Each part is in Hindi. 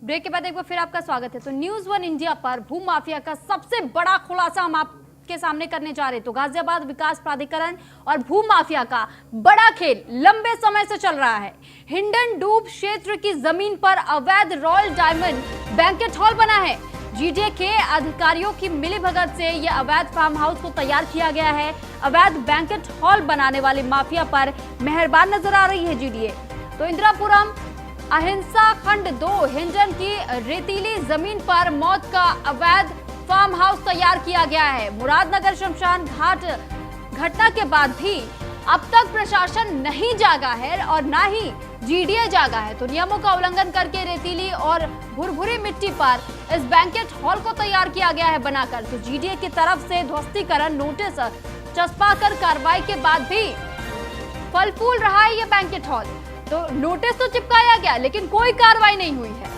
ब्रेक के बाद एक बार फिर आपका स्वागत है। तो न्यूज़ वन इंडिया पर भू माफिया का सबसे बड़ा खुलासा हम आपके सामने करने जा रहे हैं। तो गाजियाबाद विकास प्राधिकरण और भू माफिया का बड़ा खेल लंबे समय से चल रहा है। हिंडन डूब क्षेत्र की जमीन पर अवैध रॉयल डायमंड बैंकेट हॉल बना है। जीडीए के अधिकारियों की मिलीभगत से यह अवैध फार्म हाउस को तैयार किया गया है। अवैध बैंकेट हॉल बनाने वाले माफिया पर मेहरबान नजर आ रही है जीडीए। तो इंदिरापुरम अहिंसा खंड 2 हिंडन की रेतीली जमीन पर मौत का अवैध फार्म हाउस तैयार किया गया है। मुरादनगर शमशान घाट घटना के बाद भी अब तक प्रशासन नहीं जागा है और ना ही जीडीए जागा है। तो नियमों का उल्लंघन करके रेतीली और भुरभुरी मिट्टी पर इस बैंकेट हॉल को तैयार किया गया है बनाकर। तो जीडीए की तरफ से ध्वस्तीकरण नोटिस चस्पाकर कार्रवाई के बाद भी फल फूल रहा है ये बैंकेट हॉल। तो नोटिस तो चिपकाया गया लेकिन कोई कार्रवाई नहीं हुई है।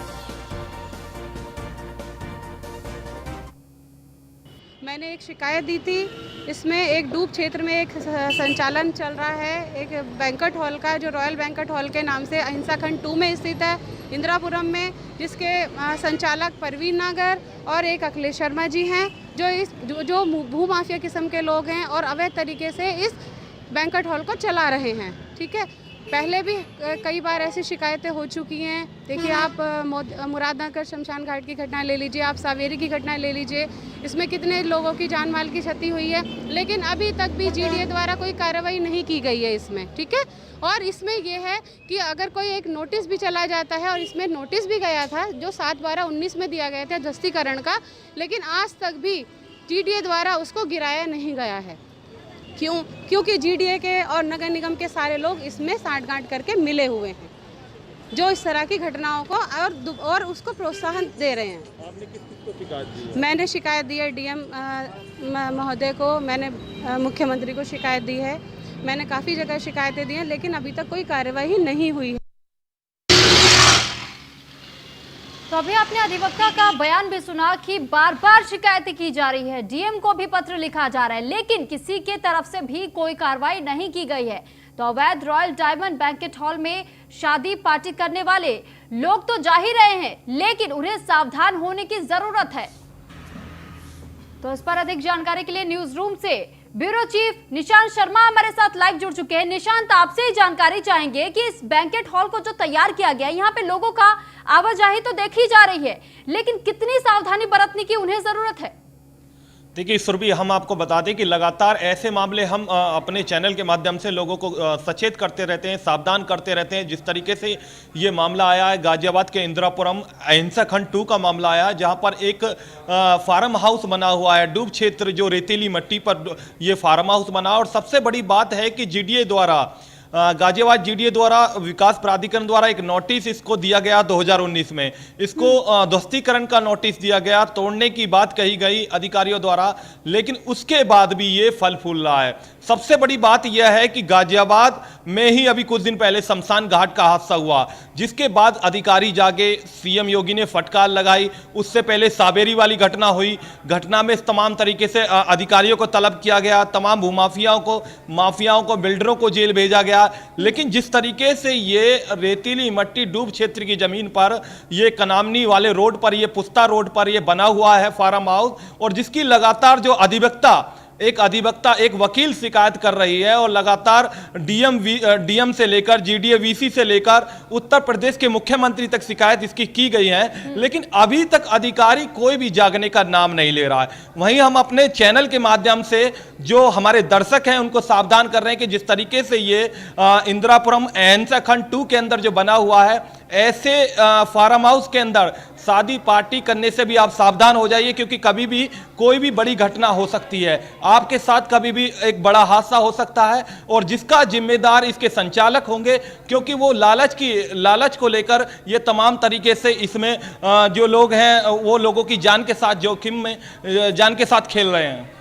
मैंने एक शिकायत दी थी। इसमें एक डूब क्षेत्र में एक संचालन चल रहा है एक बैंकेट हॉल का, जो रॉयल बैंकेट हॉल के नाम से अहिंसा खंड 2 में स्थित है इंदिरापुरम में, जिसके संचालक परवीन नागर और एक अखिलेश शर्मा जी हैं, जो भू माफिया किस्म के लोग हैं और अवैध तरीके से इस बैंकेट हॉल को चला रहे हैं। ठीक है, पहले भी कई बार ऐसी शिकायतें हो चुकी हैं। देखिए, आप मुरादनगर शमशान घाट की घटना ले लीजिए, आप सावेरी की घटना ले लीजिए, इसमें कितने लोगों की जान माल की क्षति हुई है, लेकिन अभी तक भी जीडीए द्वारा कोई कार्रवाई नहीं की गई है इसमें। ठीक है, और इसमें यह है कि अगर कोई एक नोटिस भी चला जाता है, और इसमें नोटिस भी गया था जो 7/12/19 में दिया गया था ध्वस्तीकरण का, लेकिन आज तक भी जीडीए द्वारा उसको गिराया नहीं गया है। क्योंकि जीडीए के और नगर निगम के सारे लोग इसमें साठगांठ करके मिले हुए हैं, जो इस तरह की घटनाओं को और उसको प्रोत्साहन दे रहे हैं। आपने किसको शिकायत दी? मैंने शिकायत दी है डीएम महोदय को, मैंने मुख्यमंत्री को शिकायत दी है, मैंने काफ़ी जगह शिकायतें दी हैं, लेकिन अभी तक कोई कार्यवाही नहीं हुई है। तो अभी आपने अधिवक्ता का बयान भी सुना कि बार बार शिकायतें की जा रही है, डीएम को भी पत्र लिखा जा रहा है, लेकिन किसी के तरफ से भी कोई कार्रवाई नहीं की गई है। तो अवैध रॉयल डायमंड बैंकेट हॉल में शादी पार्टी करने वाले लोग तो जा ही रहे हैं, लेकिन उन्हें सावधान होने की जरूरत है। तो इस पर अधिक जानकारी के लिए न्यूज रूम से ब्यूरो चीफ निशांत शर्मा हमारे साथ लाइव जुड़ चुके हैं। निशांत, आपसे ही जानकारी चाहेंगे कि इस बैंकेट हॉल को जो तैयार किया गया, यहाँ पे लोगों का आवाजाही तो देखी जा रही है, लेकिन कितनी सावधानी बरतने की उन्हें जरूरत है? देखिए सुरभि, हम आपको बता दें कि लगातार ऐसे मामले हम अपने चैनल के माध्यम से लोगों को सचेत करते रहते हैं, सावधान करते रहते हैं। जिस तरीके से ये मामला आया है, गाजियाबाद के इंदिरापुरम अहिंसा खंड 2 का मामला आया, जहां पर एक फार्म हाउस बना हुआ है, डूब क्षेत्र जो रेतीली मिट्टी पर ये फार्म हाउस बना। और सबसे बड़ी बात है कि जीडीए द्वारा गाजियाबाद जीडीए द्वारा विकास प्राधिकरण द्वारा एक नोटिस इसको दिया गया 2019 में, इसको ध्वस्तीकरण का नोटिस दिया गया, तोड़ने की बात कही गई अधिकारियों द्वारा, लेकिन उसके बाद भी ये फल फूल रहा है। सबसे बड़ी बात यह है कि गाजियाबाद में ही अभी कुछ दिन पहले शमशान घाट का हादसा हुआ, जिसके बाद अधिकारी जागे, सीएम योगी ने फटकार लगाई। उससे पहले सावेरी वाली घटना हुई, घटना में तमाम तरीके से अधिकारियों को तलब किया गया, तमाम भूमाफियाओं को बिल्डरों को जेल भेजा गया। लेकिन जिस तरीके से ये रेतीली मट्टी डूब क्षेत्र की जमीन पर, ये कनामनी वाले रोड पर, ये पुस्ता रोड पर ये बना हुआ है फार्म हाउस, और जिसकी लगातार जो अधिवक्ता एक वकील शिकायत कर रही है, और लगातार डीएम से लेकर जीडीए वीसी से लेकर उत्तर प्रदेश के मुख्यमंत्री तक शिकायत इसकी की गई है, लेकिन अभी तक अधिकारी कोई भी जागने का नाम नहीं ले रहा है। वहीं हम अपने चैनल के माध्यम से जो हमारे दर्शक हैं उनको सावधान कर रहे हैं कि जिस तरीके से ये इंदिरापुरम अहिंसा खंड 2 के अंदर जो बना हुआ है, ऐसे फार्म हाउस के अंदर शादी पार्टी करने से भी आप सावधान हो जाइए, क्योंकि कभी भी कोई भी बड़ी घटना हो सकती है, आपके साथ कभी भी एक बड़ा हादसा हो सकता है, और जिसका जिम्मेदार इसके संचालक होंगे, क्योंकि वो लालच को लेकर ये तमाम तरीके से इसमें जो लोग हैं वो लोगों की जान के साथ जोखिम में जान के साथ खेल रहे हैं।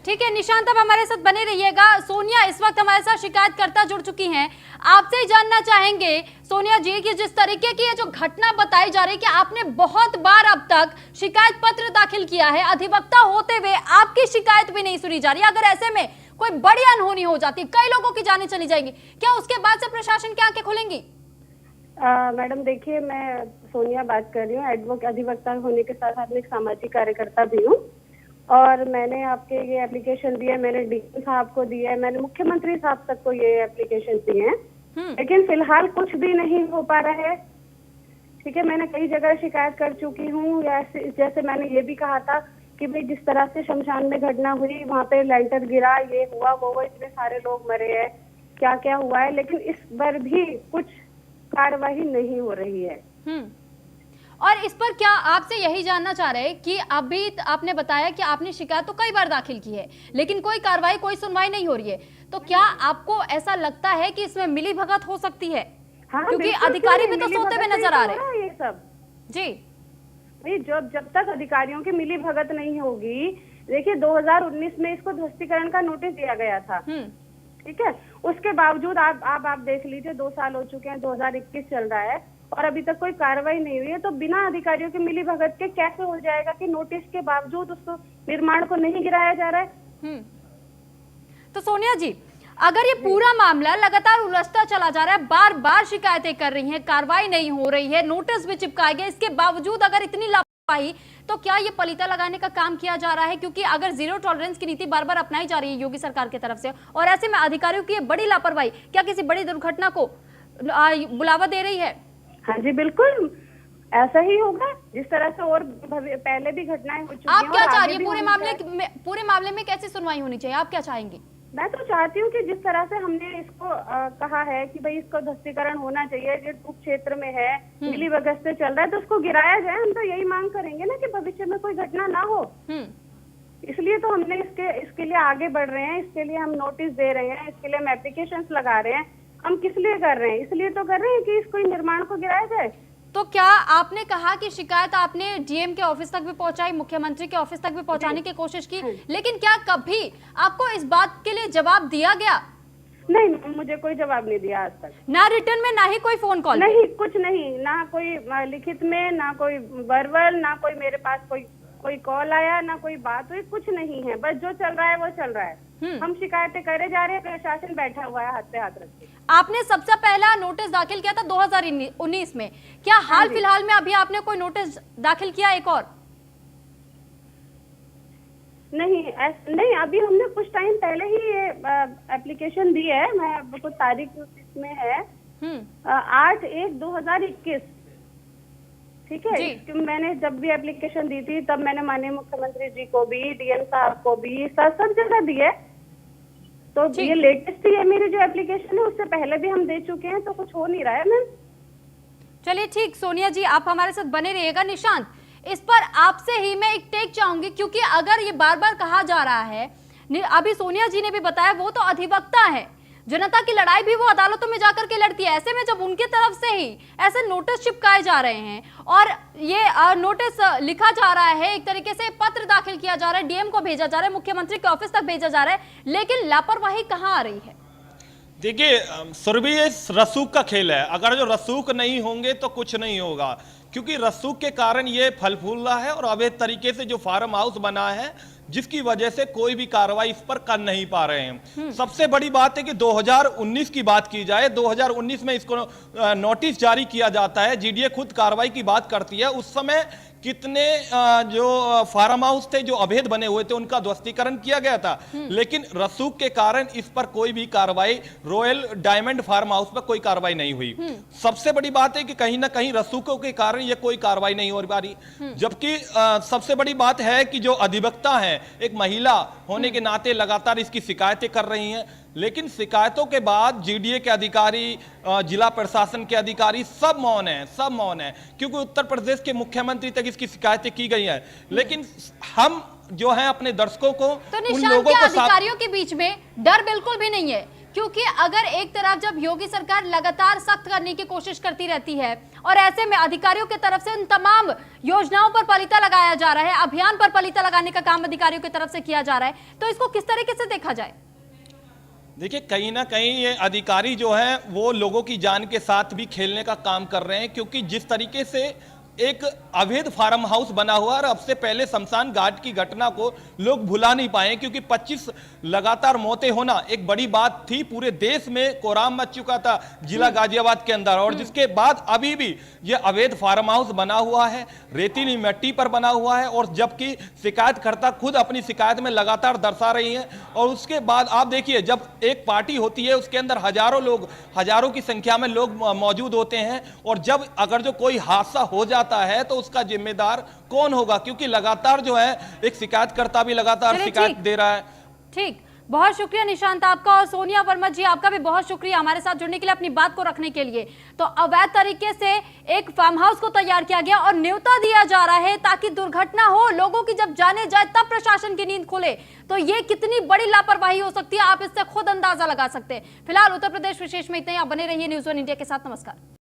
ठीक है निशांत, अब हमारे साथ बने रहिएगा। सोनिया इस वक्त हमारे साथ शिकायतकर्ता जुड़ चुकी हैं, आपसे ही जानना चाहेंगे सोनिया जी कि जिस तरीके की ये जो घटना बताई जा रही है कि आपने बहुत बार अब तक शिकायत पत्र दाखिल किया है, अधिवक्ता होते हुए आपकी शिकायत भी नहीं सुनी जा रही, अगर ऐसे में कोई बड़ी अनहोनी हो जाती, कई लोगों की जानें चली जाएंगी, क्या उसके बाद से प्रशासन की आंखें खुलेंगी? मैडम देखिए, मैं सोनिया बात कर रही हूँ। अधिवक्ता होने के साथ साथ मैं एक सामाजिक कार्यकर्ता भी हूँ। और मैंने आपके ये एप्लीकेशन दिया, मैंने डीएम साहब को दिया है, मैंने मुख्यमंत्री साहब तक को ये एप्लीकेशन दिए हैं, लेकिन फिलहाल कुछ भी नहीं हो पा रहा है। ठीक है, मैंने कई जगह शिकायत कर चुकी हूँ। जैसे मैंने ये भी कहा था कि भाई जिस तरह से शमशान में घटना हुई, वहाँ पे लेंटर गिरा, ये हुआ वो हुआ, इतने सारे लोग मरे हैं, क्या क्या हुआ है, लेकिन इस बार भी कुछ कार्रवाई नहीं हो रही है। और इस पर क्या आपसे यही जानना चाह रहे हैं कि अभी आपने बताया कि आपने शिकायत तो कई बार दाखिल की है, लेकिन कोई कार्रवाई, कोई सुनवाई नहीं हो रही है, तो क्या आपको ऐसा लगता है कि इसमें मिली भगत हो सकती है? हाँ, क्योंकि अधिकारी भी तो सोते हुए नजर आ रहे हैं ये सब। जी भाई जब तक अधिकारियों की मिली भगत नहीं होगी, देखिए 2019 में इसको ध्वस्तीकरण का नोटिस दिया गया था। ठीक है, उसके बावजूद आप देख लीजिए, 2 साल हो चुके हैं, 2021 चल रहा है और अभी तक कोई कार्रवाई नहीं हुई है। तो बिना अधिकारियों की मिली भगत के कैसे हो जाएगा कि नोटिस के बावजूद उसको निर्माण को नहीं गिराया जा रहा है? तो सोनिया जी, अगर ये पूरा मामला लगातार उलझता चला जा रहा है, बार बार शिकायतें कर रही हैं, कार्रवाई नहीं हो रही है, नोटिस भी चिपकाए गए, इसके बावजूद अगर इतनी लापरवाही, तो क्या ये पलीता लगाने का काम किया जा रहा है? क्योंकि अगर जीरो टॉलरेंस की नीति बार बार अपनाई जा रही है योगी सरकार की तरफ से, और ऐसे में अधिकारियों की ये बड़ी लापरवाही क्या किसी बड़ी दुर्घटना को बुलावा दे रही है? हाँ जी, बिल्कुल ऐसा ही होगा जिस तरह से और पहले भी घटनाएं हो चुकी हैं। आप क्या चाह रही है? पूरे मामले में कैसी सुनवाई होनी चाहिए? आप क्या चाहेंगे? मैं तो चाहती हूँ कि जिस तरह से हमने इसको कहा है कि भाई इसको ध्वस्तीकरण होना चाहिए, जो उप क्षेत्र में है, मिली भगत से चल रहा है, तो उसको गिराया जाए। हम तो यही मांग करेंगे ना कि भविष्य में कोई घटना ना हो। इसलिए तो हमने इसके लिए आगे बढ़ रहे हैं, इसके लिए हम नोटिस दे रहे हैं, इसके लिए हम एप्लीकेशंस लगा रहे हैं। हम किस लिए कर रहे हैं? इसलिए तो कर रहे हैं कि इसको निर्माण को गिराया जाए। तो क्या आपने कहा कि शिकायत आपने डीएम के ऑफिस तक भी पहुंचाई, मुख्यमंत्री के ऑफिस तक भी पहुंचाने की कोशिश की, लेकिन क्या कभी आपको इस बात के लिए जवाब दिया गया? नहीं, मुझे कोई जवाब नहीं दिया आज तक। ना रिटर्न में, ना ही कोई फोन कॉल? नहीं, कुछ नहीं, ना कोई लिखित में, ना कोई वर्बल, ना कोई मेरे पास कोई कॉल आया, ना कोई बात हुई, कुछ नहीं है। बस जो चल रहा है वो चल रहा है। हम शिकायतें करे जा रहे हैं, प्रशासन बैठा हुआ है हाथ पे हाथ रख के। आपने सबसे पहला नोटिस दाखिल किया था 2019 में, क्या हाल फिलहाल में अभी आपने कोई नोटिस दाखिल किया एक और? नहीं, अभी हमने कुछ टाइम पहले ही ये एप्लीकेशन दी है। मैं कुछ तारीख इसमें है 8/1/2021। ठीक है, मैंने जब भी एप्लीकेशन दी थी तब मैंने माननीय मुख्यमंत्री जी को भी, डीएम साहब को भी, सब जगह दी है। तो ये लेटेस्ट ही है मेरी जो एप्लीकेशन है, उससे पहले भी हम दे चुके हैं, तो कुछ हो नहीं रहा है मैम। चलिए ठीक, सोनिया जी आप हमारे साथ बने रहिएगा। निशांत, इस पर आपसे ही मैं एक टेक चाहूंगी, क्योंकि अगर ये बार बार कहा जा रहा है, अभी सोनिया जी ने भी बताया वो तो अधिवक्ता है, जनता की लड़ाई भी वो अदालतों में जाकर के लड़ती है। ऐसे में जब उनके तरफ से ही ऐसे नोटिस चिपकाए जा रहे हैं और ये नोटिस लिखा जा रहा है, एक तरीके से पत्र दाखिल किया जा रहा है, डीएम को भेजा जा रहा है, मुख्यमंत्री के ऑफिस तक भेजा जा रहा है, लेकिन लापरवाही कहाँ आ रही है? देखिए सुरभि, ये रसूख का खेल है। अगर जो रसूख नहीं होंगे तो कुछ नहीं होगा, क्योंकि रसूख के कारण ये फल फूल रहा है और अवैध तरीके से जो फार्म हाउस बना है, जिसकी वजह से कोई भी कार्रवाई इस पर कर नहीं पा रहे हैं। सबसे बड़ी बात है कि 2019 की बात की जाए, 2019 में इसको नोटिस जारी किया जाता है, जीडीए खुद कार्रवाई की बात करती है। उस समय कितने जो फार्म हाउस थे जो अवैध बने हुए थे उनका ध्वस्तीकरण किया गया था, लेकिन रसूख के कारण इस पर कोई भी कार्रवाई, रॉयल डायमंड फार्म हाउस पर कोई कार्रवाई नहीं हुई। सबसे बड़ी बात है कि कहीं ना कहीं रसूखों के कारण ये कोई कार्रवाई नहीं हो पा रही। जबकि सबसे बड़ी बात है कि जो अधिवक्ता है, एक महिला होने के नाते लगातार इसकी शिकायतें कर रही हैं, लेकिन शिकायतों के बाद जीडीए के अधिकारी, जिला प्रशासन के अधिकारी सब मौन है, क्योंकि उत्तर प्रदेश के मुख्यमंत्री तक इसकी शिकायतें की गई हैं। लेकिन हम जो है अपने दर्शकों को, तो उन लोगों को, अधिकारियों के बीच में डर बिल्कुल भी नहीं है, क्योंकि अगर एक तरफ जब योगी सरकार लगातार सख्त करने की कोशिश करती रहती है और ऐसे में अधिकारियों की तरफ से उन तमाम योजनाओं पर पलीता लगाया जा रहा है, अभियान पर पलीता लगाने का काम अधिकारियों की तरफ से किया जा रहा है, तो इसको किस तरीके से देखा जाए? देखिए कहीं ना कहीं ये अधिकारी जो है वो लोगों की जान के साथ भी खेलने का काम कर रहे हैं, क्योंकि जिस तरीके से एक अवैध फार्म हाउस बना हुआ है और अब से पहले शमशान घाट की घटना को लोग भुला नहीं पाए, क्योंकि 25 लगातार मौतें होना एक बड़ी बात थी। पूरे देश में कोहराम मच चुका था जिला गाजियाबाद के अंदर, और जिसके बाद अभी भी यह अवैध फार्म हाउस बना हुआ है, रेतीली मिट्टी पर बना हुआ है, और जबकि शिकायतकर्ता खुद अपनी शिकायत में लगातार दर्शा रही है। और उसके बाद आप देखिए, जब एक पार्टी होती है उसके अंदर हजारों की संख्या में लोग मौजूद होते हैं, और जब अगर जो कोई हादसा हो जाता है तो उसका जिम्मेदार कौन होगा, क्योंकि लगातार जो है एक शिकायतकर्ता भी लगातार चलिए, शिकायत ठीक। दे रहा है। ठीक, बहुत शुक्रिया निशांत आपका, और सोनिया वर्मा जी आपका भी बहुत शुक्रिया हमारे साथ जुड़ने के लिए, अपनी बात को रखने के लिए। तो अवैध तरीके से एक फार्म हाउस को तैयार किया गया और न्योता दिया जा रहा है ताकि दुर्घटना हो, लोगों की जब जाने जाए तब प्रशासन की नींद खुले। तो ये कितनी बड़ी लापरवाही हो सकती है, आप इससे खुद अंदाजा लगा सकते हैं। फिलहाल उत्तर प्रदेश विशेष में इतना ही। आप बने रहिए न्यूज़ 1 इंडिया के साथ। नमस्कार।